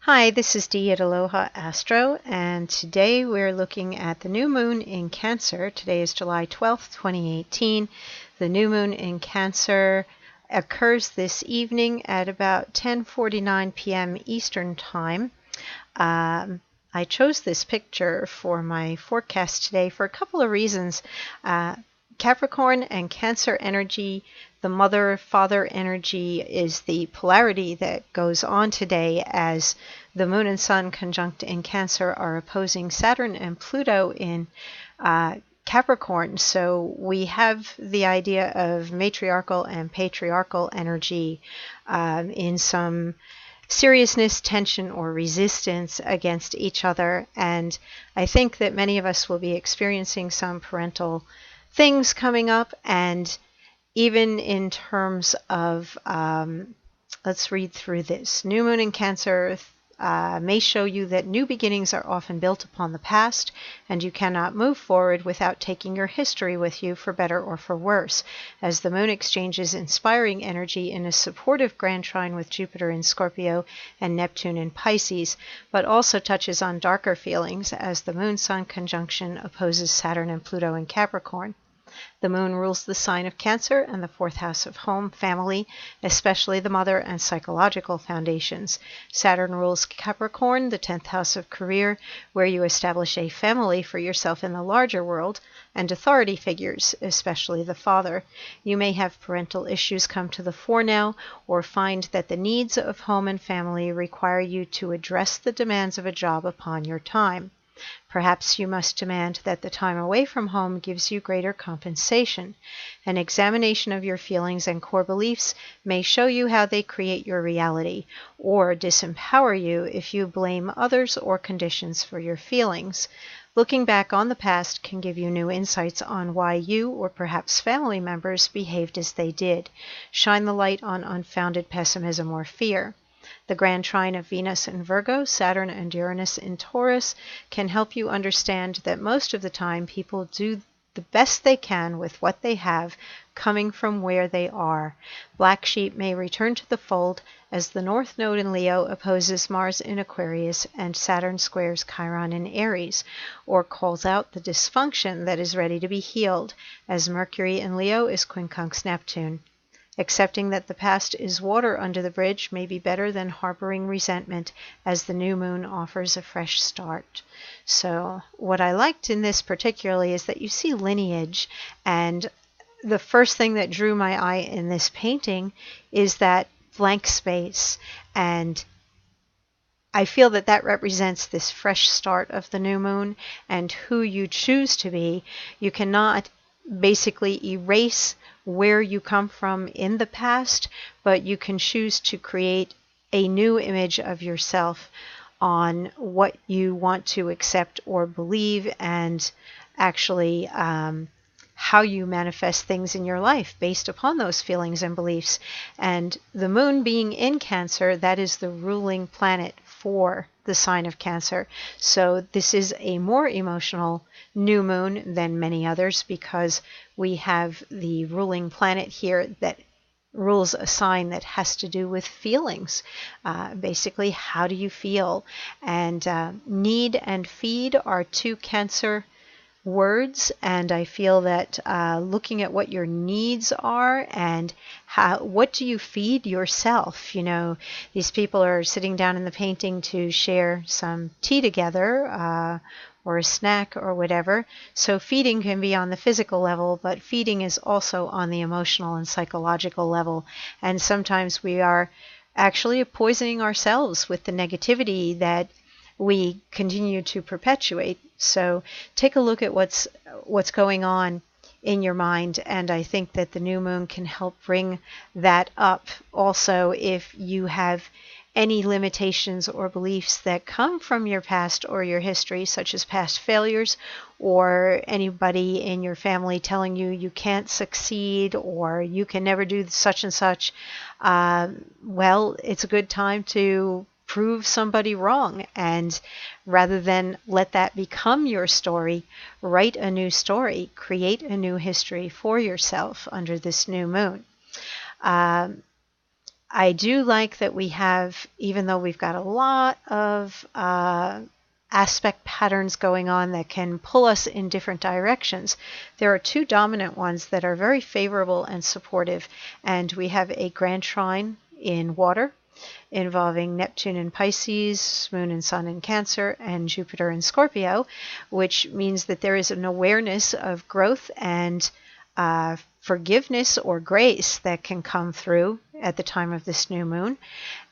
Hi, this is Dee at Aloha Astro, and today we're looking at the new moon in Cancer. Today is July 12th, 2018. The new moon in Cancer occurs this evening at about 10:49 p.m. Eastern Time. I chose this picture for my forecast today for a couple of reasons. Capricorn and Cancer energy, the mother-father energy, is the polarity that goes on today as the moon and sun conjunct in Cancer are opposing Saturn and Pluto in Capricorn. So we have the idea of matriarchal and patriarchal energy in some seriousness, tension, or resistance against each other. And I think that many of us will be experiencing some parental things coming up, and even in terms of, let's read through this. New moon in Cancer may show you that new beginnings are often built upon the past, and you cannot move forward without taking your history with you, for better or for worse, as the moon exchanges inspiring energy in a supportive grand trine with Jupiter in Scorpio and Neptune in Pisces, but also touches on darker feelings as the moon-sun conjunction opposes Saturn and Pluto in Capricorn. The moon rules the sign of Cancer and the fourth house of home, family, especially the mother and psychological foundations. Saturn rules Capricorn, the 10th house of career, where you establish a family for yourself in the larger world, and authority figures, especially the father. You may have parental issues come to the fore now, or find that the needs of home and family require you to address the demands of a job upon your time. Perhaps you must demand that the time away from home gives you greater compensation. An examination of your feelings and core beliefs may show you how they create your reality, or disempower you if you blame others or conditions for your feelings. Looking back on the past can give you new insights on why you, or perhaps family members, behaved as they did. Shine the light on unfounded pessimism or fear. The grand trine of Venus in Virgo, Saturn and Uranus in Taurus can help you understand that most of the time people do the best they can with what they have, coming from where they are. Black sheep may return to the fold as the North Node in Leo opposes Mars in Aquarius and Saturn squares Chiron in Aries, or calls out the dysfunction that is ready to be healed as Mercury in Leo is quincunx Neptune. Accepting that the past is water under the bridge may be better than harboring resentment, as the new moon offers a fresh start. So what I liked in this particularly is that you see lineage, and the first thing that drew my eye in this painting is that blank space, and I feel that that represents this fresh start of the new moon and who you choose to be. You cannot basically erase where you come from in the past, but you can choose to create a new image of yourself on what you want to accept or believe, and actually how you manifest things in your life based upon those feelings and beliefs. And the moon being in Cancer, that is the ruling planet for the sign of Cancer. So this is a more emotional new moon than many others, because we have the ruling planet here that rules a sign that has to do with feelings. Basically, how do you feel? And need and feed are two Cancer words, and I feel that looking at what your needs are and what do you feed yourself. You know, these people are sitting down in the painting to share some tea together, or a snack or whatever. So feeding can be on the physical level, but feeding is also on the emotional and psychological level. And sometimes we are actually poisoning ourselves with the negativity that we continue to perpetuate. So take a look at what's going on in your mind, and I think that the new moon can help bring that up. Also, if you have any limitations or beliefs that come from your past or your history, such as past failures, or anybody in your family telling you you can't succeed or you can never do such and such, well, it's a good time to prove somebody wrong, and rather than let that become your story, write a new story, create a new history for yourself under this new moon. I do like that we have, even though we've got a lot of aspect patterns going on that can pull us in different directions, there are two dominant ones that are very favorable and supportive. And we have a grand trine in water involving Neptune in Pisces, Moon and Sun in Cancer, and Jupiter in Scorpio, which means that there is an awareness of growth and forgiveness or grace that can come through at the time of this new moon.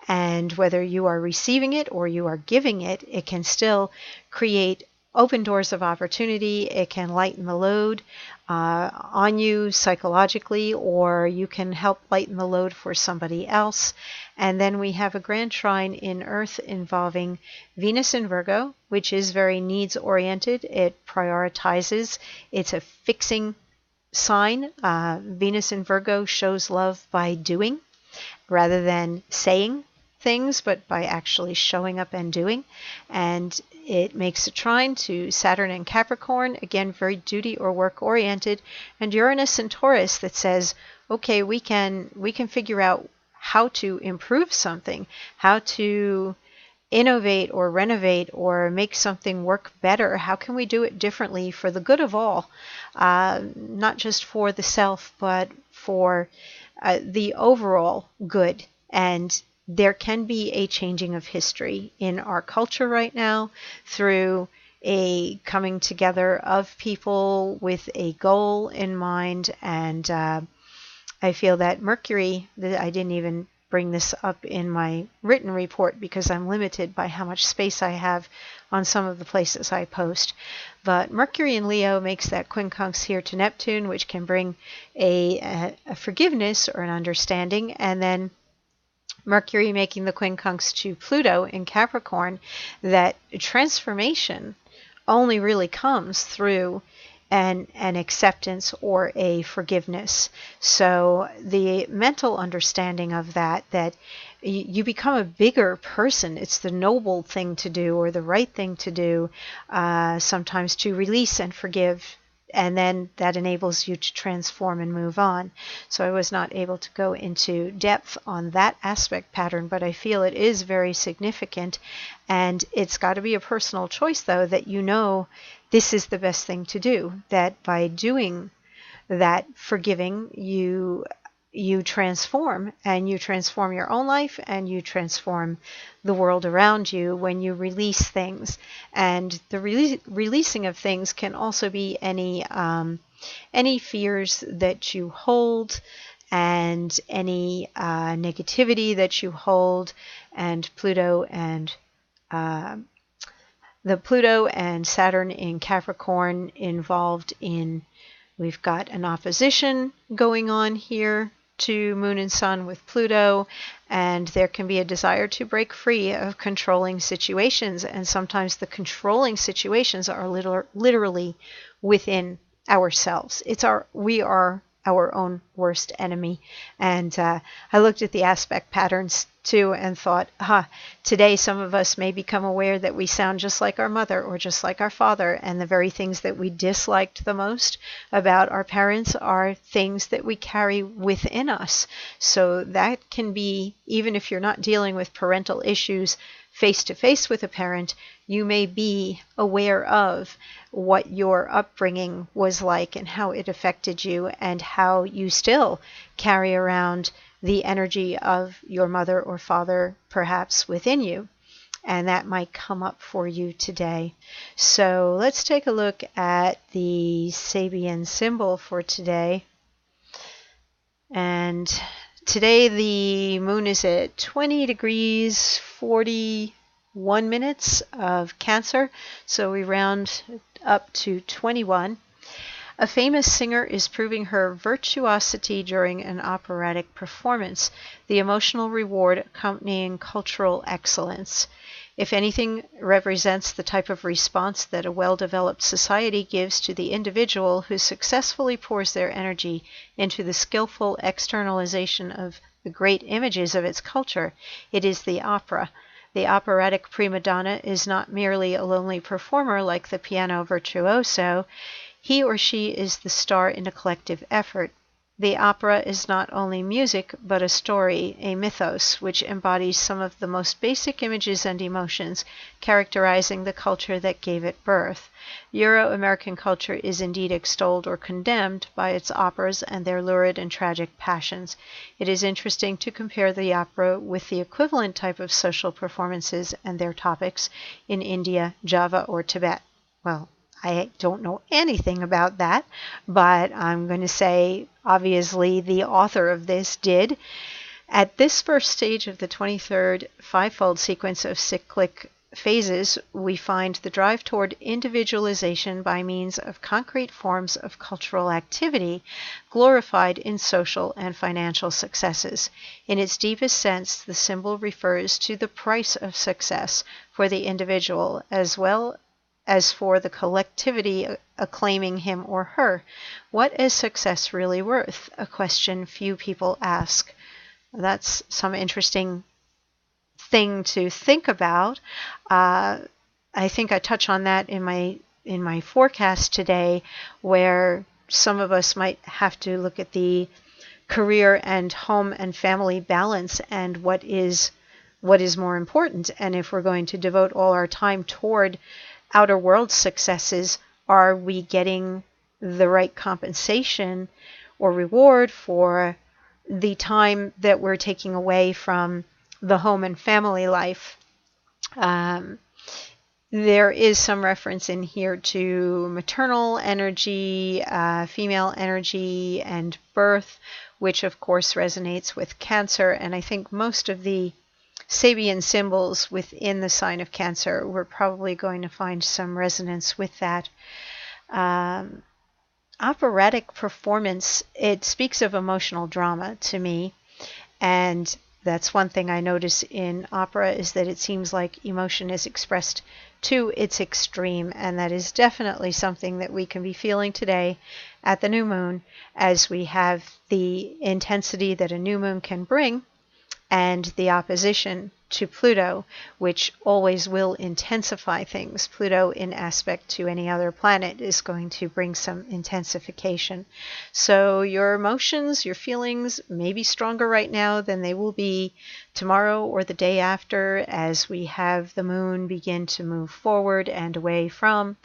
And whether you are receiving it or you are giving it, it can still create open doors of opportunity. It can lighten the load on you psychologically, or you can help lighten the load for somebody else. And then we have a grand trine in Earth involving Venus in Virgo, which is very needs oriented. It prioritizes. It's a fixing sign. Venus in Virgo shows love by doing rather than saying things, but by actually showing up and doing. And it makes a trine to Saturn and Capricorn, again, very duty or work oriented, and Uranus and Taurus that says, okay, we can figure out how to improve something, how to innovate or renovate or make something work better. How can we do it differently for the good of all? Not just for the self, but for the overall good. And there can be a changing of history in our culture right now through a coming together of people with a goal in mind. And I feel that Mercury, I didn't even bring this up in my written report because I'm limited by how much space I have on some of the places I post. But Mercury in Leo makes that quincunx here to Neptune, which can bring a forgiveness or an understanding. And then Mercury making the quincunx to Pluto in Capricorn, that transformation only really comes through an acceptance or a forgiveness. So the mental understanding of that you become a bigger person. It's the noble thing to do or the right thing to do, sometimes to release and forgive. And then that enables you to transform and move on. So I was not able to go into depth on that aspect pattern, but I feel it is very significant. And it's got to be a personal choice, though, that you know this is the best thing to do, that by doing that forgiving, you transform, and you transform your own life and you transform the world around you when you release things. And the releasing of things can also be any fears that you hold and any negativity that you hold. And Pluto and Saturn in Capricorn involved in, we've got an opposition going on here to Moon and Sun with Pluto, and there can be a desire to break free of controlling situations, and sometimes the controlling situations are literally within ourselves. We are our own worst enemy. And I looked at the aspect patterns too and thought, today some of us may become aware that we sound just like our mother or just like our father, and the very things that we disliked the most about our parents are things that we carry within us. So that can be, even if you're not dealing with parental issues face to face with a parent, you may be aware of what your upbringing was like and how it affected you, and how you still carry around the energy of your mother or father perhaps within you. And that might come up for you today. So let's take a look at the Sabian symbol for today. And today the moon is at 20 degrees 41 minutes of Cancer, so we round up to 21. A famous singer is proving her virtuosity during an operatic performance, the emotional reward accompanying cultural excellence. If anything represents the type of response that a well-developed society gives to the individual who successfully pours their energy into the skillful externalization of the great images of its culture, it is the opera. The operatic prima donna is not merely a lonely performer like the piano virtuoso. He or she is the star in a collective effort. The opera is not only music, but a story, a mythos, which embodies some of the most basic images and emotions characterizing the culture that gave it birth. Euro-American culture is indeed extolled or condemned by its operas and their lurid and tragic passions. It is interesting to compare the opera with the equivalent type of social performances and their topics in India, Java, or Tibet. Well, I don't know anything about that, but I'm going to say, obviously, the author of this did. At this first stage of the 23rd fivefold sequence of cyclic phases, we find the drive toward individualization by means of concrete forms of cultural activity glorified in social and financial successes. In its deepest sense, the symbol refers to the price of success for the individual as well as for the collectivity acclaiming him or her. What is success really worth? A question few people ask. That's some interesting thing to think about. I think I touch on that in my forecast today, where some of us might have to look at the career and home and family balance and what is more important. And if we're going to devote all our time toward outer world successes, are we getting the right compensation or reward for the time that we're taking away from the home and family life? There is some reference in here to maternal energy, female energy, and birth, which of course resonates with Cancer. And I think most of the Sabian symbols within the sign of Cancer, we're probably going to find some resonance with that. Operatic performance, it speaks of emotional drama to me, and that's one thing I notice in opera, is that it seems like emotion is expressed to its extreme, and that is definitely something that we can be feeling today at the new moon, as we have the intensity that a new moon can bring and the opposition to Pluto, which always will intensify things. Pluto, in aspect to any other planet, is going to bring some intensification. So your emotions, your feelings may be stronger right now than they will be tomorrow or the day after, as we have the moon begin to move forward and away from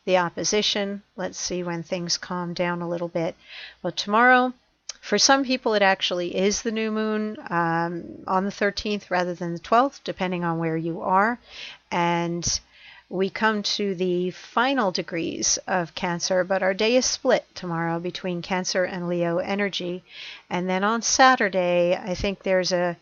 the opposition. Let's see when things calm down a little bit. Well, tomorrow, for some people, it actually is the new moon on the 13th rather than the 12th, depending on where you are. And we come to the final degrees of Cancer, but our day is split tomorrow between Cancer and Leo energy. And then on Saturday, I think there's a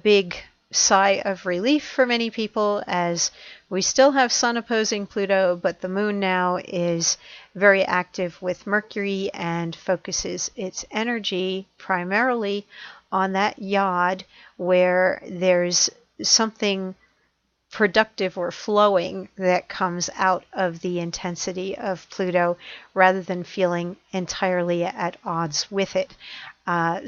big sigh of relief for many people, as we still have Sun opposing Pluto, but the moon now is very active with Mercury and focuses its energy primarily on that yod where there's something productive or flowing that comes out of the intensity of Pluto, rather than feeling entirely at odds with it.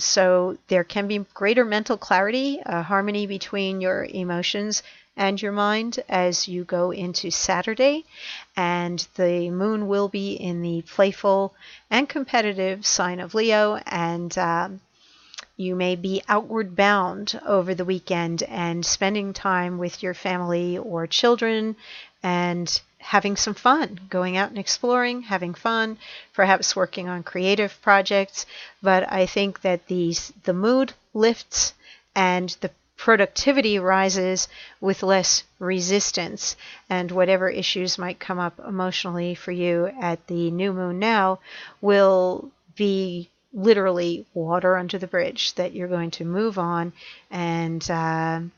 So there can be greater mental clarity, harmony between your emotions and your mind as you go into Saturday, and the moon will be in the playful and competitive sign of Leo, and you may be outward bound over the weekend and spending time with your family or children and having some fun, going out and exploring, having fun, perhaps working on creative projects. But I think that the mood lifts and the productivity rises with less resistance, and whatever issues might come up emotionally for you at the new moon now will be literally water under the bridge, that you're going to move on and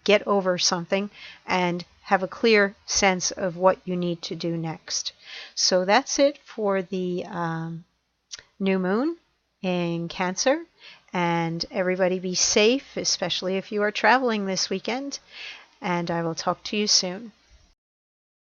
get over something and have a clear sense of what you need to do next. So that's it for the new moon in Cancer. And everybody be safe, especially if you are traveling this weekend. And I will talk to you soon.